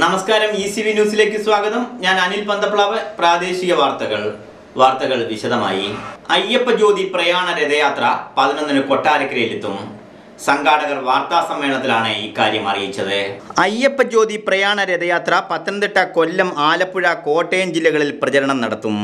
നമസ്കാരം, ECV ന്യൂസിലേക്ക് സ്വാഗതം. ഞാൻ അനിൽ പന്തപ്ലാവ്. പ്രാദേശിക വാർത്തകൾ വിശദമായി. അയ്യപ്പ ജ്യോതി പ്രയാണ രഥയാത്ര 11-ന് കൊട്ടാരക്കരയിലെത്തും. സംഘാടകർ വാർത്താ സമ്മേളനത്തിലാണ് ഇക്കാര്യം അറിയിച്ചത്. അയ്യപ്പ ജ്യോതി പ്രയാണ രഥയാത്ര പത്തനംതിട്ട, കൊല്ലം, ആലപ്പുഴ, കോട്ടയം ജില്ലകളിൽ പ്രചരണം നടത്തും.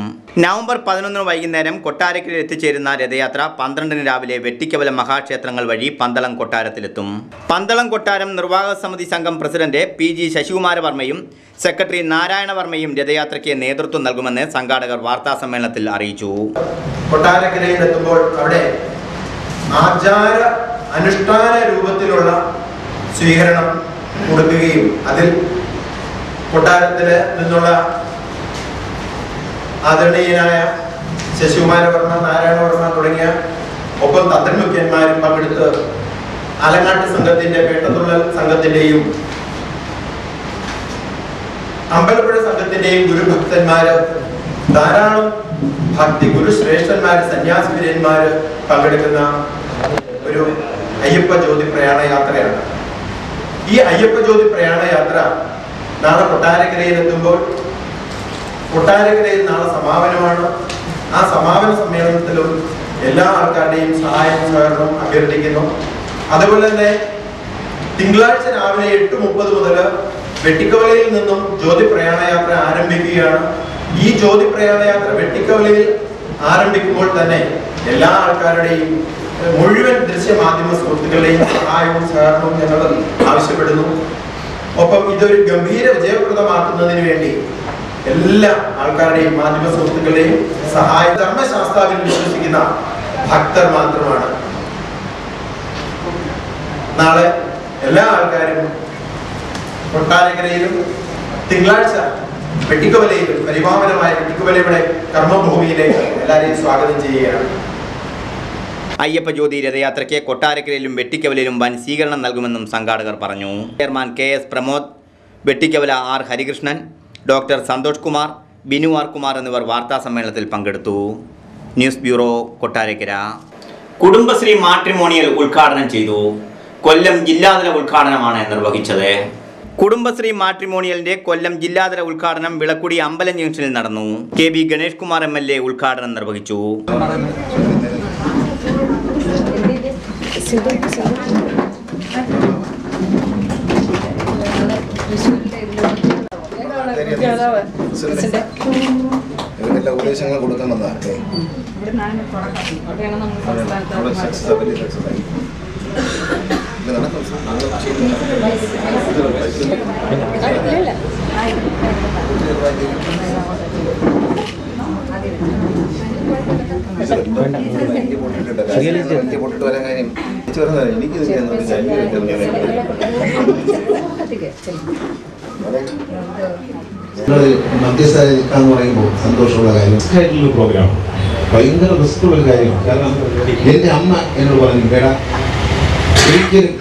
നവംബർ 11 വൈകുന്നേരം കൊട്ടാരക്കരയിൽ എത്തിച്ചേരുന്ന രഥയാത്ര 12-ന് രാവിലെ വെട്ടിക്കവല മഹാക്ഷേത്രങ്ങൾ വഴി പന്തളം കൊട്ടാരത്തിലെത്തും. പന്തളം കൊട്ടാരം നിർവാഹക സമിതി സംഘം പ്രസിഡന്റ് PG ശശികുമാരവർമ്മയും സെക്രട്ടറി നാരായണവർമ്മയും രഥയാത്രയ്ക്ക് നേതൃത്വം നൽകുമെന്ന് സംഘാടകർ വാർത്താ സമ്മേളനത്തിൽ അറിയിച്ചു. കൊട്ടാരക്കരയിൽ എത്തുമ്പോൾ അവിടെ ആചാര അനുഷ്ഠാന രൂപത്തിലുള്ള സ്വീകരണം കൊടുക്കുകയും അതിൽ കൊട്ടാരത്തിൽ നിന്നുള്ള ആദരണീയനായ ശശികുമാരവർമ്മ, നാരായണവർമ്മ തുടങ്ങിയ ഒപ്പം തന്ത്രമുഖ്യന്മാരും പങ്കെടുത്ത് ആലങ്ങാട്ട് സംഘത്തിന്റെ, പേട്ടത്തുള്ളൽ സംഘത്തിന്റെയും അമ്പലപ്പുഴ സംഘത്തിന്റെയും ഗുരുഭക്തന്മാര്, ധാരാളം ഭക്തി ഗുരുശ്രേഷ്ഠന്മാര്, സന്യാസിവര്യന്മാര് പങ്കെടുക്കുന്ന ഒരു അയ്യപ്പ ജ്യോതി പ്രയാണ യാത്രയാണ്. ഈ അയ്യപ്പ ജ്യോതി പ്രയാണ യാത്ര നാളെ കൊട്ടാരക്കരയിൽ എത്തുമ്പോൾ കൊട്ടാരക്കരയിൽ നാളെ സമാപനമാണ്. ആ സമാപന സമ്മേളനത്തിലും എല്ലാ ആൾക്കാരുടെയും സഹായം സഹകരണവും അഭ്യർത്ഥിക്കുന്നു. അതുപോലെ തന്നെ തിങ്കളാഴ്ച രാവിലെ 8:30 മുതൽ വെട്ടിക്കവലയിൽ നിന്നും ജ്യോതി പ്രയാണ യാത്ര ആരംഭിക്കുകയാണ്. ഈ ജ്യോതി പ്രയാണ യാത്ര വെട്ടിക്കവലയിൽ ആരംഭിക്കുമ്പോൾ തന്നെ എല്ലാ ആൾക്കാരുടെയും മുഴുവൻ ദൃശ്യമാധ്യമ സുഹൃത്തുക്കളുടെയും സഹായവും സഹകരണവും ഞങ്ങൾ ആവശ്യപ്പെടുന്നു. ഒപ്പം ഇതൊരു ഗംഭീര വിജയപ്രദമാക്കുന്നതിന് വേണ്ടി എല്ലാ ആൾക്കാരുടെയും മാധ്യമ സുഹൃത്തുക്കളുടെയും സഹായം ധർമ്മശാസ്താവിൽ വിശ്വസിക്കുന്ന ഭക്തർ മാത്രമാണ്. നാളെ എല്ലാ ആൾക്കാരും കൊട്ടാരക്കരയിലും തിങ്കളാഴ്ച വെട്ടിക്കവലയിലും, പരിപാവനമായ വെട്ടിക്കവലയുടെ കർമ്മഭൂമിയിലേക്ക് എല്ലാവരെയും സ്വാഗതം ചെയ്യുകയാണ്. അയ്യപ്പ ജ്യോതി രഥയാത്രയ്ക്ക് കൊട്ടാരക്കരയിലും വെട്ടിക്കവലയിലും വൻ സ്വീകരണം നൽകുമെന്നും സംഘാടകർ പറഞ്ഞു. Chairman KS Pramod, Vettikkavala R Harikrishnan, doctor Santhosh Kumar, Binu R Kumar എന്നിവർ വാർത്താ സമ്മേളനത്തിൽ പങ്കെടുത്തു. News bureau, Kottarakkara. Kudumbashree matrimonial ഉദ്ഘാടനം ചെയ്തു. കൊല്ലം ജില്ലാതല ഉദ്ഘാടനമാണ് നിർവഹിച്ചത്. കുടുംബശ്രീ മാട്രിമോണിയലിന്റെ കൊല്ലം ജില്ലാതല ഉദ്ഘാടനം വിളക്കുടി അമ്പലം ജംഗ്ഷനിൽ നടന്നു. KB ഗണേഷ് കുമാർ MLA ഉദ്ഘാടനം നിർവഹിച്ചു. എല്ലാ ഉപദേശങ്ങൾ കൊടുക്കണമെന്നാണ് പൊട്ടിട്ട് വരാൻ കാര്യം എനിക്ക് മധ്യസ്ഥ നിൽക്കാന്ന് പറയുമ്പോൾ സന്തോഷമുള്ള കാര്യം. പ്രോഗ്രാം ഭയങ്കര റിസ്ക്കുള്ള ഒരു കാര്യമാണ്. കാരണം എൻ്റെ അമ്മ എന്നോട് പറഞ്ഞു, കേടാ ഒരിക്കലും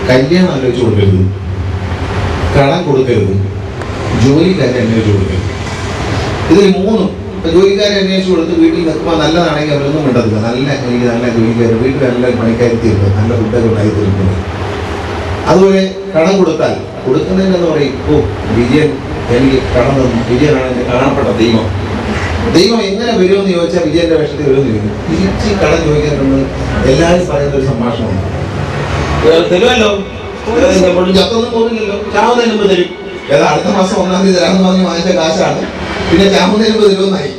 കല്യാണം ആലോചിച്ച് കൊടുക്കരുത്, കടം കൊടുക്കരുത്, ജോലിക്കാരെ അന്വേഷിച്ച് കൊടുക്കരുത്. ഇതിൽ മൂന്നും ജോലിക്കാരെ അന്വേഷിച്ച് കൊടുത്ത് വീട്ടിൽ നിൽക്കുമ്പോൾ നല്ലതാണെങ്കിൽ അവരൊന്നും മിണ്ടത്തില്ല. എനിക്ക് നല്ല ജോലിക്കാർ, വീട്ടിൽ നല്ല പണിക്കാരുത്തിരുന്നത്, നല്ല ഫുഡൊക്കെ ഉണ്ടായി തീർക്കുന്നത്. അതുപോലെ കടം കൊടുത്താൽ കൊടുക്കുന്നതിനെന്ന് പറയും, വിജയൻ എനിക്ക് കടം തന്നു, വിജയനാണ് എൻ്റെ കാണപ്പെട്ട ദൈവം. ദൈവം എങ്ങനെ വരുമെന്ന് ചോദിച്ചാൽ വിജയന്റെ വേഷത്തിൽ വരുമെന്ന് ചോദിക്കും. തിരിച്ച് കടം ചോദിക്കാറുണ്ട്. എല്ലാവരും പറയുന്ന ഒരു സംഭാഷണമുണ്ട്, തരുമല്ലോ, ചത്തൊന്നും പോകില്ലല്ലോ, ചാവുന്നതിന് മുമ്പ് തരും. അടുത്ത മാസം 1-ാം തീയതി തരാമെന്ന് പറഞ്ഞ് വാങ്ങിച്ച കാശാണ്, പിന്നെ ചാവുന്നതിന് മുമ്പ് തരുമെന്നായി.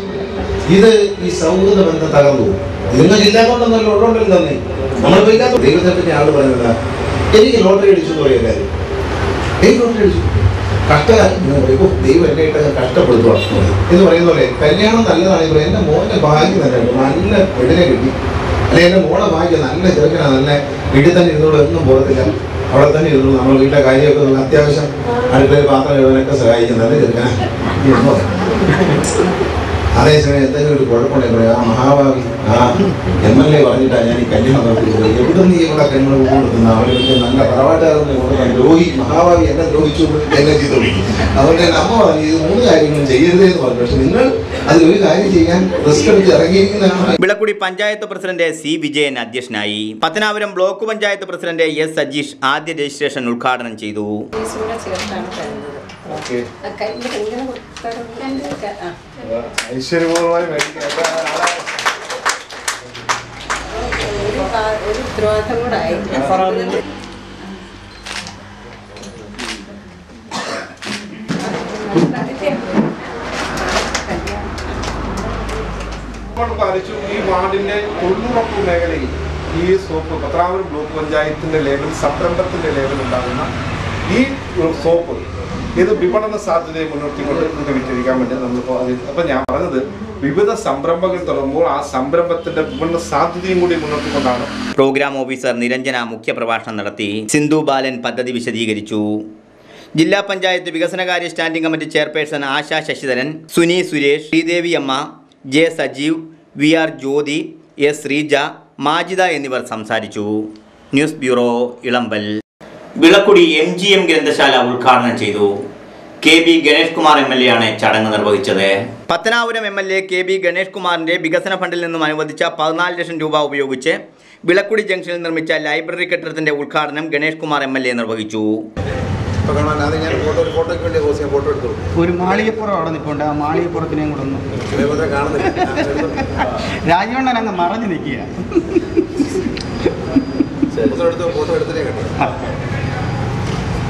ഇത് ഈ സൗഹൃദ ബന്ധം തകർന്നു പോകും. നിങ്ങൾക്ക് ഇല്ലാത്തതുകൊണ്ടൊന്നല്ലോ, ഉള്ളതുകൊണ്ടല്ലോ തന്നെ. നമ്മളിപ്പോൾ ഇല്ലാത്ത ദൈവത്തെ പറ്റി ആള് പറയുന്നത്, എനിക്ക് ലോട്ടറി അടിച്ചു എന്ന് പറയുക കാര്യം. ലോട്ടറി അടിച്ചു, കഷ്ടകാലം പറയുമ്പോൾ ദൈവം എന്നെ ഇട്ട് കഷ്ടപ്പെടുത്തുവാണ് എന്ന് പറയുന്ന പോലെ കല്യാണം നല്ലതാണെങ്കിൽ എൻ്റെ മോൻ്റെ ഭാഗ്യം തന്നെ നല്ല പെണ്ണിനെ കിട്ടി, അല്ലെങ്കിൽ എൻ്റെ മോളെ ഭാഗ്യം നല്ല ചെറുക്കനാണ്, നല്ല വീട്ടിൽ തന്നെ ഇരുന്നോളൂ, എന്നും പോകത്തില്ല, അവിടെ തന്നെ ഇരുന്നു നമ്മൾ വീട്ടിലെ കാര്യമൊക്കെ അത്യാവശ്യം അടുക്കളയിൽ പാത്രം എഴുതാനൊക്കെ സഹായിക്കും, നല്ല ചെറുക്കനാണ്. അതേസമയം എന്തെങ്കിലും ഒരു കുഴപ്പമുണ്ടെങ്കിൽ പറയാം, ആ മഹാഭാവി ആ MLA പറഞ്ഞിട്ടാണ് ഞാൻ ഈ കല്യാണം നടത്തിയത്, എവിടെ നീ ഇവിടെ കല്യാണം കൊടുക്കുന്ന അവർക്ക് നല്ല തറവാട്ടുകാരെന്ന് കൊടുക്കാൻ ദ്രോഹി മഹാഭാവി എന്നെ ദ്രോഹിച്ചു എന്നെ ചെയ്തു. അതുകൊണ്ട് എൻ്റെ അമ്മ പറഞ്ഞു ഇത് 3 കാര്യങ്ങളും ചെയ്യരുതേ എന്ന് പറഞ്ഞു. പക്ഷെ നിങ്ങൾ അതിലൊരു കാര്യം ചെയ്യാൻ റിസ്ക് എടുത്ത് ഇറങ്ങിയിരിക്കുന്നതാണ്. Vilakkudi panchayat president C. വിജയൻ അധ്യക്ഷനായി. Pathanapuram block panchayat president S. Sajeesh ആദ്യ രജിസ്ട്രേഷൻ ഉദ്ഘാടനം ചെയ്തു. ഐശ്വര്യപൂർവ്വമായി ഒരു ഉത്തരവാദിത്തം കൂടെ ആയി. പാലിച്ചു. ഈ വാർഡിന്റെ തൊഴിലുറപ്പ് മേഖലയിൽ ഈ സോപ്പ് പത്തനാപുരം ബ്ലോക്ക് പഞ്ചായത്തിന്റെ ലേബൽ, സംരംഭത്തിന്റെ ലേബൽ ഉണ്ടാകുന്ന ഈ സോപ്പ് ഇത് വിപണന സാധ്യതയെ മുൻനിർത്തിക്കൊണ്ട് ഇത് വിറ്റഴിക്കാൻ വേണ്ടി നമ്മളിപ്പോൾ അപ്പം ഞാൻ പറഞ്ഞത് വിവിധ സംരംഭങ്ങൾ തുടങ്ങുമ്പോൾ ആ സംരംഭത്തിന്റെ വിപണന സാധ്യതയും കൂടി മുൻനിർത്തിക്കൊണ്ടാണ്. പ്രോഗ്രാം ഓഫീസർ നിരഞ്ജന മുഖ്യപ്രഭാഷണം നടത്തി. സിന്ധു ബാലൻ പദ്ധതി വിശദീകരിച്ചു. ജില്ലാ പഞ്ചായത്ത് വികസനകാര്യ സ്റ്റാൻഡിംഗ് കമ്മിറ്റി ചെയർപേഴ്സൺ ആശ ശശിധരൻ, സുനി സുരേഷ്, ശ്രീദേവി അമ്മ, J. സജീവ്, VR ജ്യോതി, S. ശ്രീജ, മാജിദ എന്നിവർ സംസാരിച്ചു. News bureau, Elampal. Vilakkudi MGM ഗ്രന്ഥശാല ഉദ്ഘാടനം ചെയ്തു. KB ഗണേഷ് കുമാർ MLA ആണ് ചടങ്ങ് നിർവഹിച്ചത്. പത്തനാപുരം MLA KB ഗണേഷ് കുമാറിന്റെ വികസന ഫണ്ടിൽ നിന്നും അനുവദിച്ച 14 ലക്ഷം രൂപ ഉപയോഗിച്ച് വിളക്കുടി ജംഗ്ഷനിൽ നിർമ്മിച്ച ലൈബ്രറി കെട്ടിടത്തിന്റെ ഉദ്ഘാടനം ഗണേഷ് കുമാർ MLA നിർവഹിച്ചു. ഒരു മാളികപ്പുറം അവിടെ നിൽപ്പുണ്ട്, ആ മാളികപ്പുറത്തിനെയും കൂടെ ഒന്നും രാജവണ്ണൻ അങ്ങ് മറഞ്ഞു നിൽക്കുക.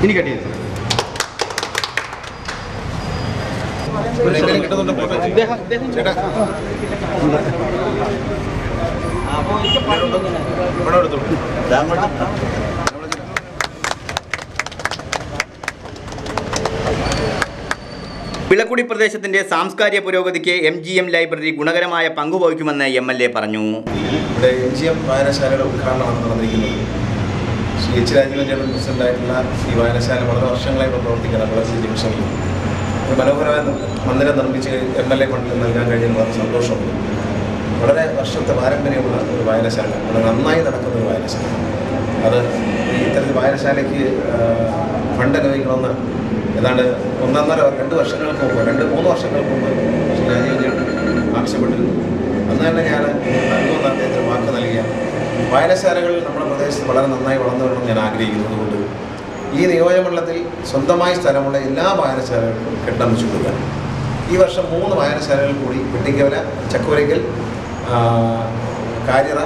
ഇനി കട്ടിയത് വിളക്കുടി പ്രദേശത്തിന്റെ സാംസ്കാരിക പുരോഗതിക്ക് MGM ലൈബ്രറി ഗുണകരമായ പങ്കുവഹിക്കുമെന്ന് MLA പറഞ്ഞു. ഇവിടെ MGM വായനശാലയുടെ ഉദ്ഘാടനമാണ് നടന്നിരിക്കുന്നത്. ശ്രീ H. രാജീവൻ ചേട്ടൻ പ്രസിഡന്റായിട്ടുള്ള ഈ വായനശാല വളരെ വർഷങ്ങളായി പ്രവർത്തിക്കുന്ന പുലർച്ചെ ജംഗ്ഷനിൽ ഒരു മനോഹരമായ മന്ദിരം നിർമ്മിച്ച് MLA ഫണ്ടിൽ നൽകാൻ കഴിയുന്ന വളരെ സന്തോഷമുണ്ട്. വളരെ വർഷത്തെ പാരമ്പര്യമുള്ള ഒരു വായനശാല, വളരെ നന്നായി നടക്കുന്ന ഒരു വായനശാല. അത് ഇത്തരത്തിൽ വായനശാലയ്ക്ക് ഫണ്ട് അനുവദിക്കണമെന്ന് ഏതാണ്ട് 2 വർഷങ്ങൾക്ക് മുമ്പ് 2-3 വർഷങ്ങൾക്ക് മുമ്പ് ശ്രീ രാജീവൻ ചേട്ടൻ ആവശ്യപ്പെട്ടിരുന്നു. അന്ന് തന്നെ ഞാൻ നൽകുമെന്ന് അദ്ദേഹത്തിന് വാക്ക് നൽകിയ വായനശാലകൾ നമ്മുടെ പ്രദേശത്ത് വളരെ നന്നായി വളർന്നു വരണമെന്ന് ഞാൻ ആഗ്രഹിക്കുന്നതുകൊണ്ട് ഈ നിയോജകമണ്ഡലത്തിൽ സ്വന്തമായി സ്ഥലമുള്ള എല്ലാ വായനശാലകൾക്കും കെട്ടിടം വെച്ചു കൊടുക്കുക. ഈ വർഷം 3 വായനശാലകൾ കൂടി വെട്ടിക്കവല, ചക്കുവരയ്ക്കൽ, കാര്യറ,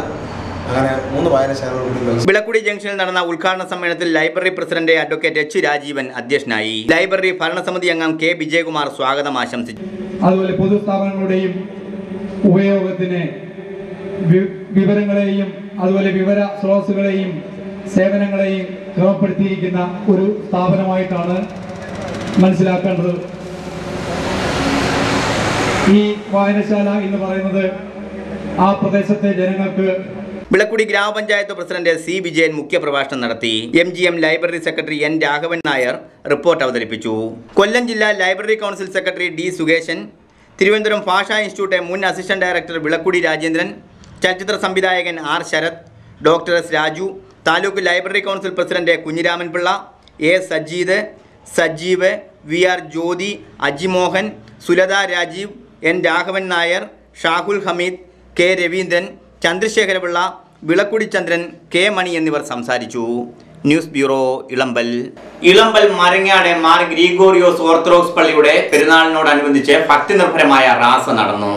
അങ്ങനെ 3 വായനശാലകൾ കൂടി. വിളക്കുടി ജംഗ്ഷനിൽ നടന്ന ഉദ്ഘാടന സമ്മേളനത്തിൽ library president advocate H. Rajeevan അധ്യക്ഷനായി. ലൈബ്രറി ഭരണസമിതി അംഗം K. വിജയകുമാർ സ്വാഗതം ആശംസിച്ചു. അതുപോലെ പൊതുസ്ഥാപനങ്ങളുടെയും ഉപയോഗത്തിന് വിവരങ്ങളെയും അതുപോലെ വിവര സ്രോതസ്സുകളെയും സേവനങ്ങളെയും ക്രമപ്പെടുത്തിയിരിക്കുന്ന ഒരു സ്ഥാപനമായിട്ടാണ് മനസ്സിലാക്കേണ്ടത്. ഈ വായനശാല എന്ന് പറയുന്നത് ആ പ്രദേശത്തെ ജനങ്ങൾക്ക്. വിളക്കുടി ഗ്രാമപഞ്ചായത്ത് പ്രസിഡന്റ് C. വിജയൻ മുഖ്യപ്രഭാഷണം നടത്തി. MGM library secretary N. Raghavan Nair report അവതരിപ്പിച്ചു. കൊല്ലം ജില്ലാ library council secretary D. Sukesan, Thiruvananthapuram ഭാഷാ ഇൻസ്റ്റിറ്റ്യൂട്ട് മുൻ അസിസ്റ്റന്റ് ഡയറക്ടർ വിളക്കുടി രാജേന്ദ്രൻ, ചലച്ചിത്ര സംവിധായകൻ R. Sarath, doctor S. Raju, taluk library council president Kunjiraman Pillai, A. Sajeed, Sajeev, VR Jyothi, Ajimohan, Sulatha Rajeev, N. Raghavan Nair, Shahul Hameed, K. Raveendran, Chandrasekharapillai, Vilakkudi Chandran, K. Mani എന്നിവർ സംസാരിച്ചു. News bureau, Elampal. Elampal Marangad Mar Gregorios orthodox പള്ളിയുടെ പെരുന്നാളിനോടനുബന്ധിച്ച് ഭക്തിനിർഭരമായ റാസ നടന്നു.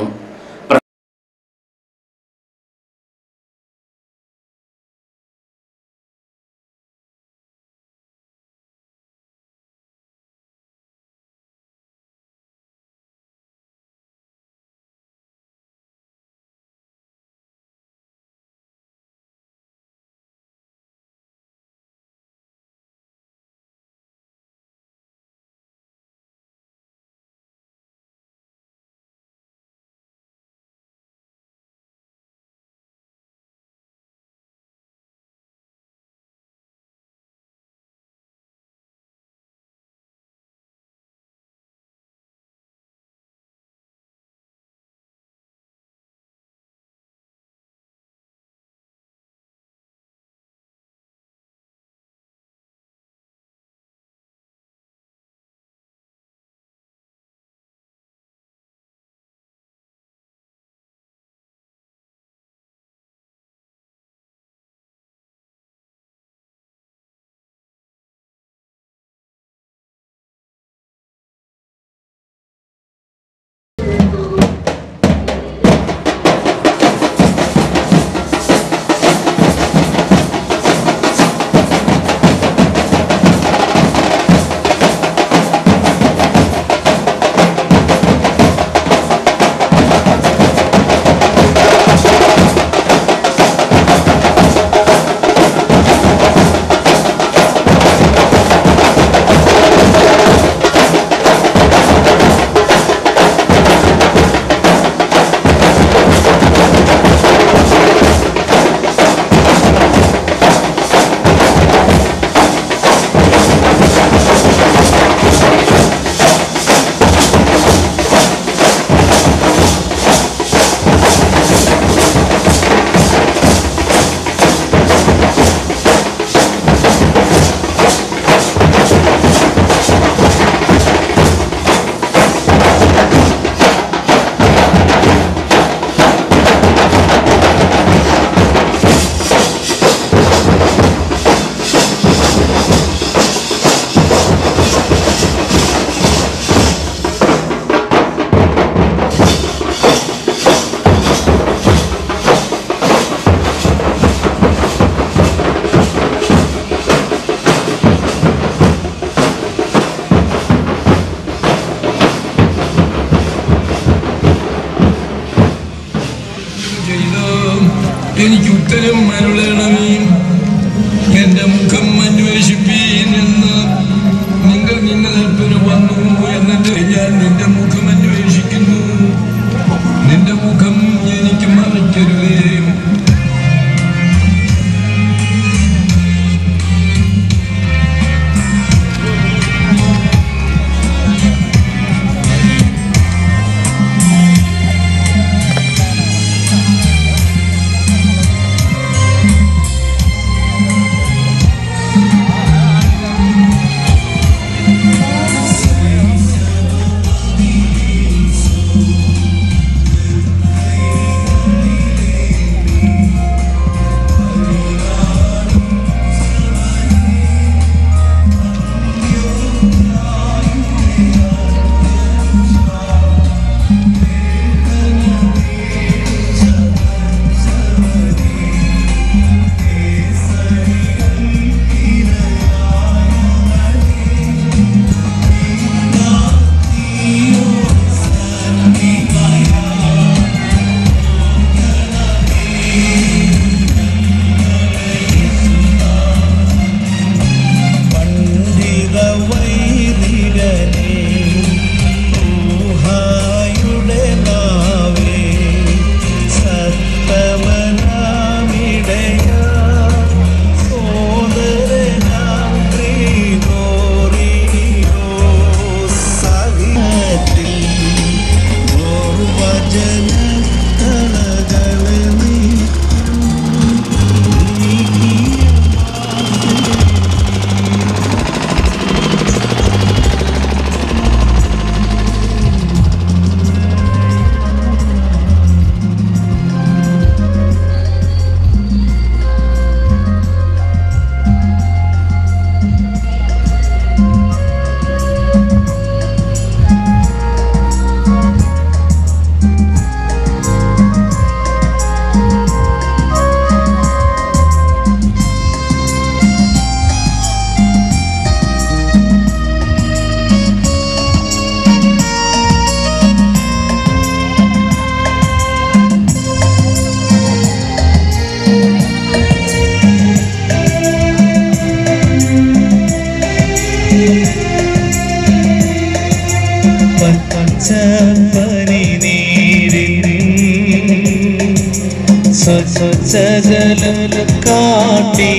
സ്വച്ഛജലം കാട്ടി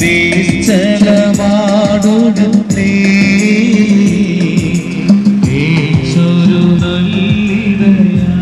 നിശ്ചലമാടും നീ ഈശോരു നല്ലിടയാ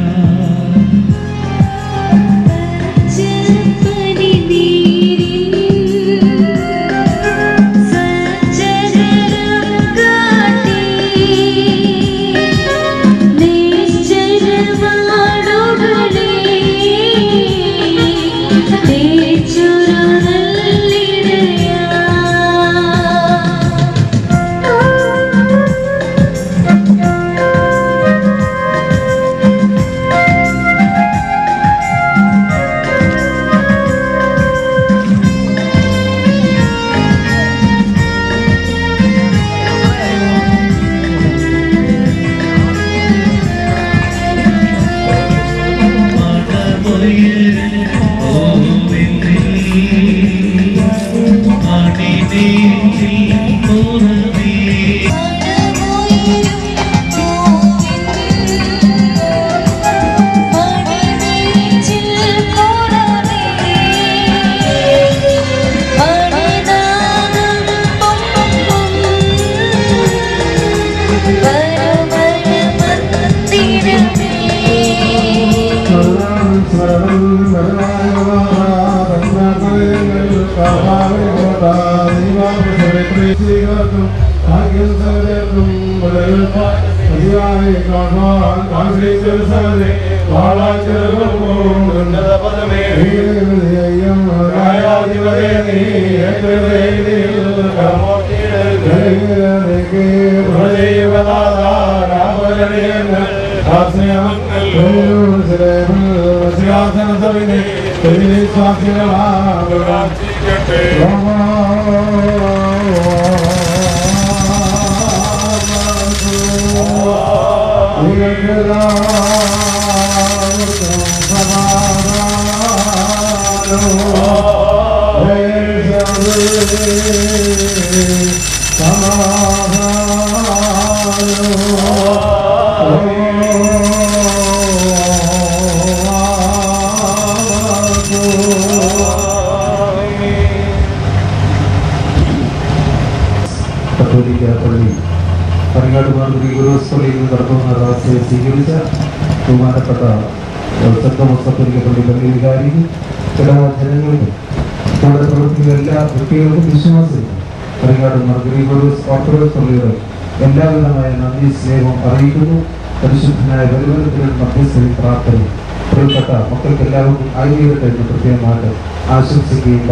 സ്വീകരിച്ച ബഹുമാനപ്പെട്ട പള്ളി വികാരിക്കും ചില ജനങ്ങൾക്കും കൂടെ പ്രവർത്തിക്കുന്ന എല്ലാ വ്യക്തികൾക്കും വിശ്വാസിക്കും പരിങ്ങാട് ഗ്രിഗോറിയോസ് ഓർത്തഡോക്സ് പള്ളിയുടെ എല്ലാവിധമായ നന്ദി സ്നേഹവും അറിയിക്കുന്നു. പരിശുദ്ധനായ ബലിവരത്തിനും മധ്യസ്ഥയും പ്രാർത്ഥനയും പ്രിയപ്പെട്ട മക്കൾക്ക് എല്ലാവർക്കും ആയിരിക്കട്ടെ എന്ന് പ്രത്യേകമായിട്ട് ആശംസിക്കുകയും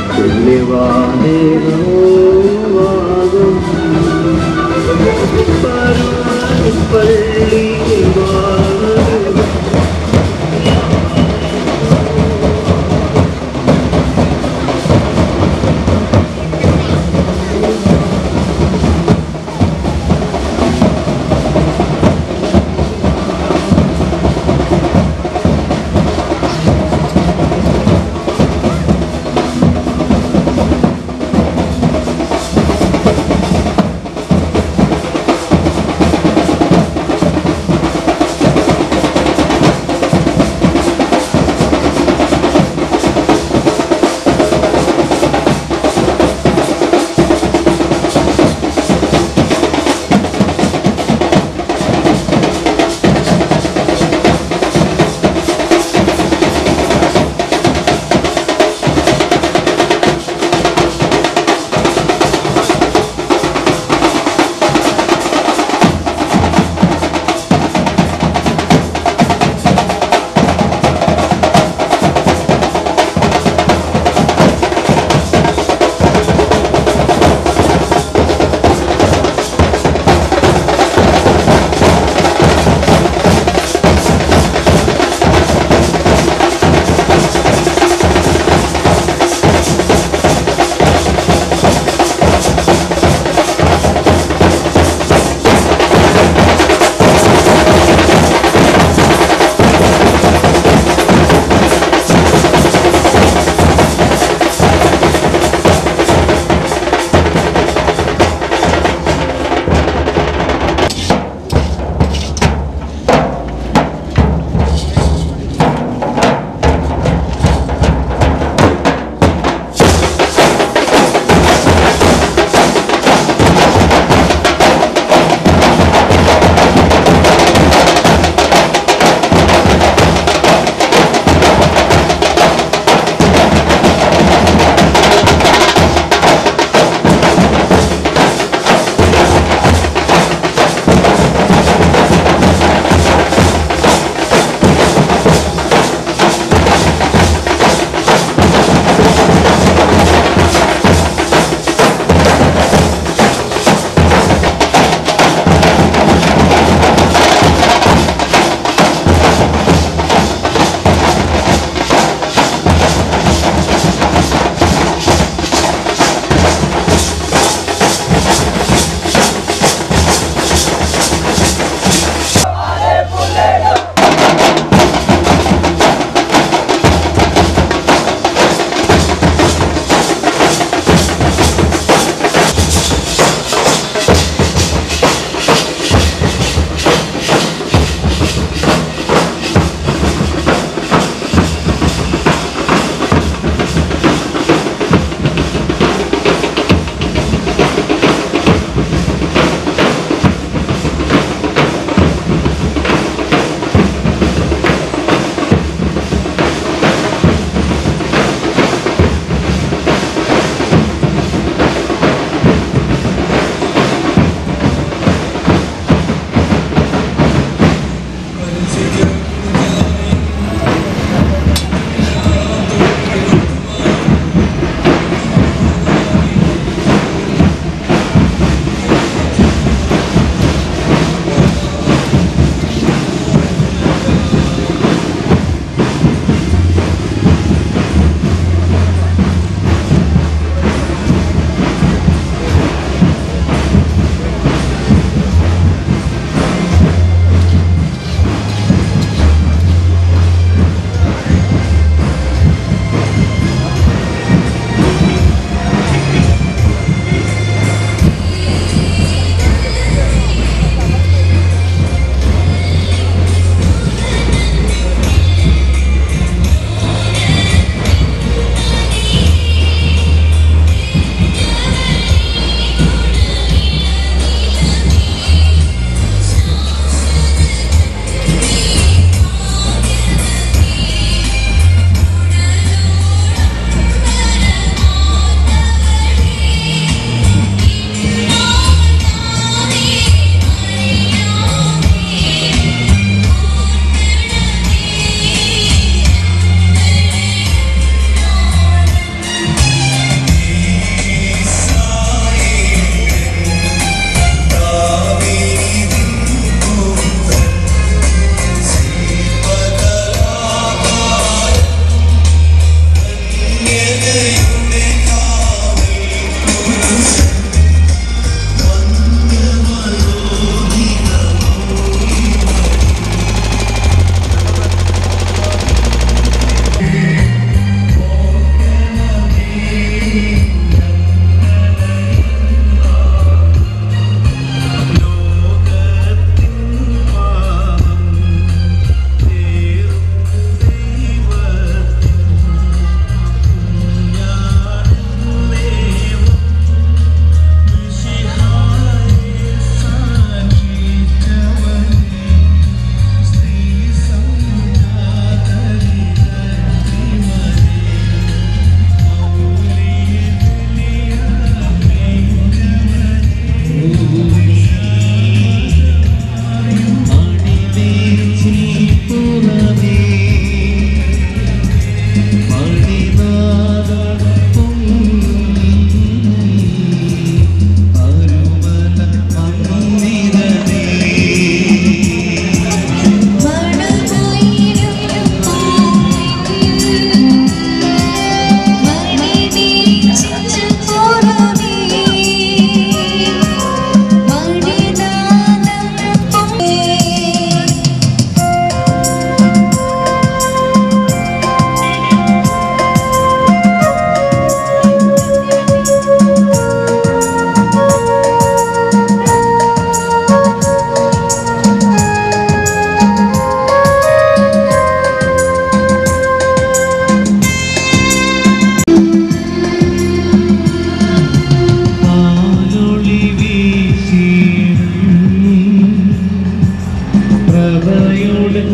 പുണ്യവാനേ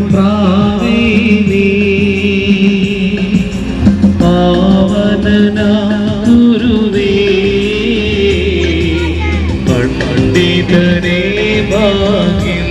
പ്രാവേലി പാവനനാ ഗുരുവേ പണ്ഡിതരേ ഭാഗ്യം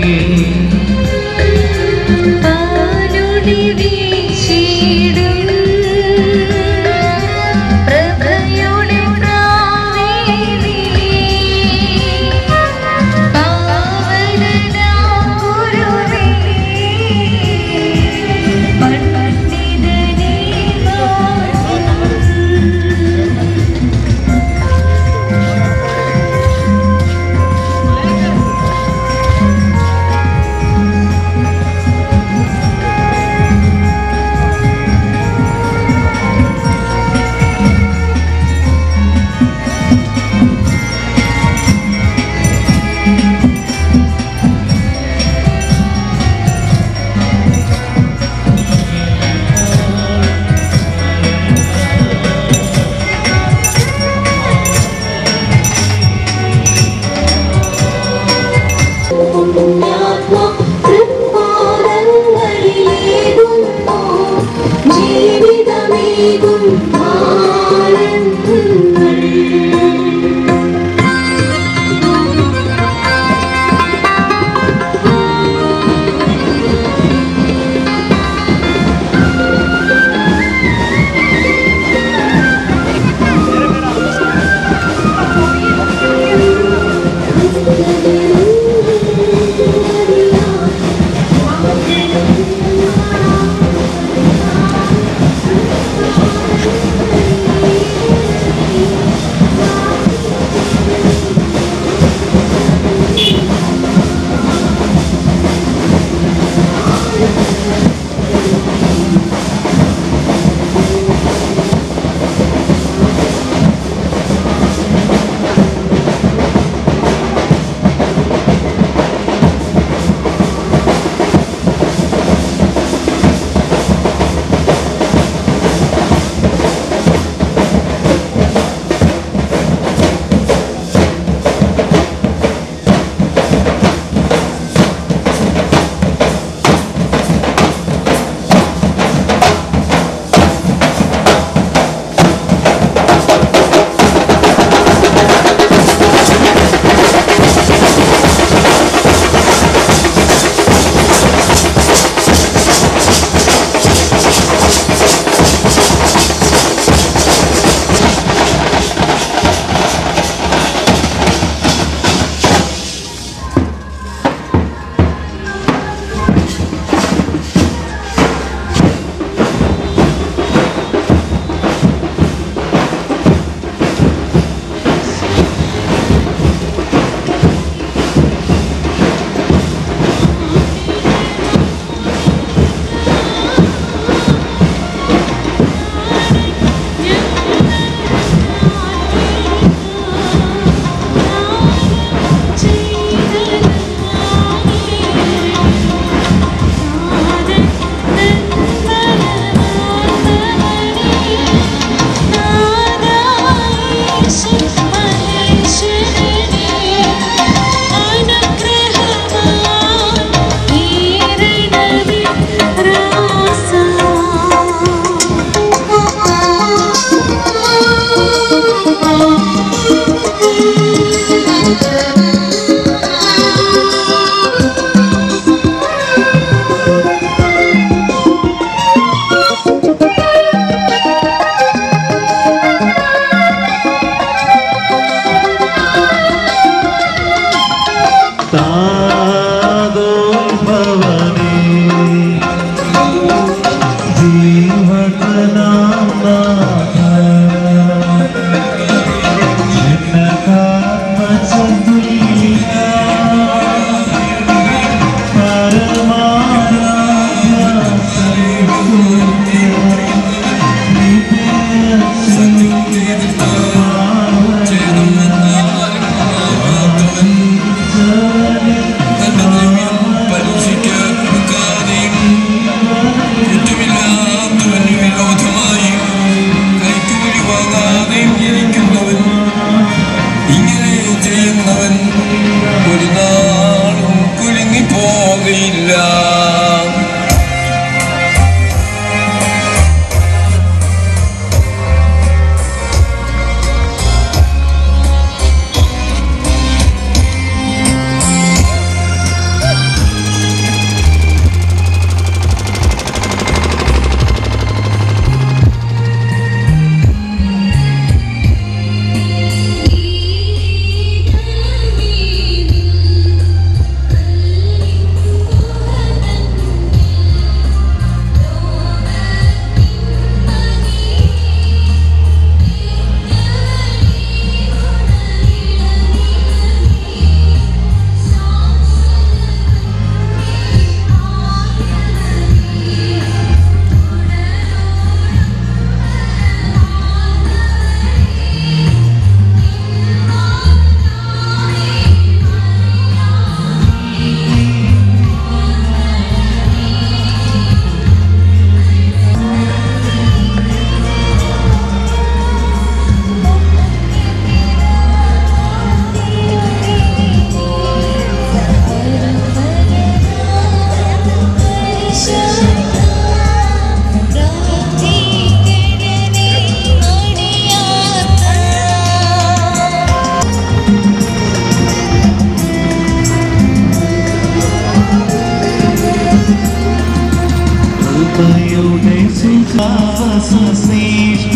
കൃപയുടെ സുഖാവസശ്രേഷ്ഠ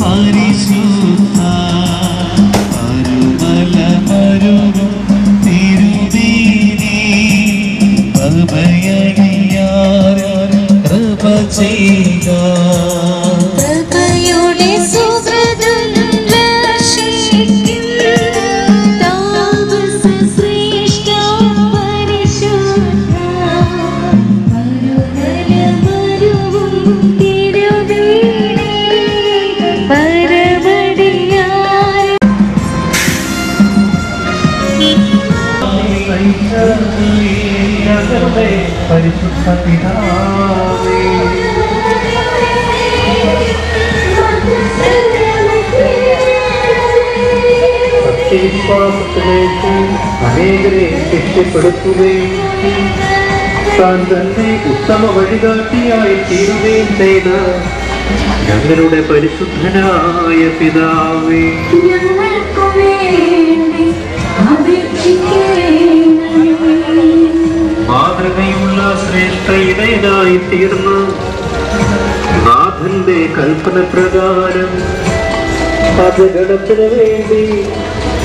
പരിശുദ്ധ അരുമലമരുവും തിരുവേദി അഭയണിയാർ കൃപ ചെയ്യുക. കൃപയുടെ സുഹൃദം ലക്ഷിക്കും താപസശ്രേഷ്ഠ പരിശുദ്ധ അരുമലമരുവും തിരുവേദി പരമടിയാർ ഞങ്ങളുടെ പരിശുദ്ധ പിതാവേ, സത്യവിശ്വാസത്തിലേക്ക് അനേകരെ രക്ഷപ്പെടുത്തുകയും താൻ തന്നെ ഉത്തമ വഴികാട്ടിയായി തീരുകയും ചെയ്ത ഞങ്ങളുടെ പരിശുദ്ധനായ പിതാവേ, ഞങ്ങൾക്ക് വേണ്ടി അപേക്ഷിക്കണമേ. മാതൃകയുള്ള ശ്രേഷ്ഠ ഇടയനായി തീർന്ന നാഥന്റെ കൽപ്പന പ്രകാരം പദഗണത്തിന് വേണ്ടി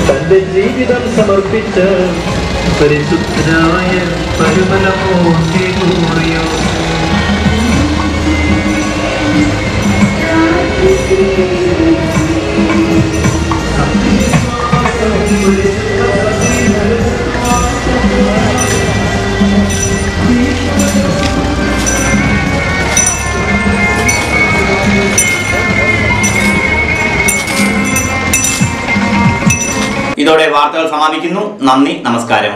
തന്റെ ജീവിതം സമർപ്പിച്ച പരിശുദ്ധനായ പരിമലമൂർത്തി കൂറിയോ ഇതോടെ വാർത്തകൾ സമാപിക്കുന്നു. നന്ദി, നമസ്കാരം.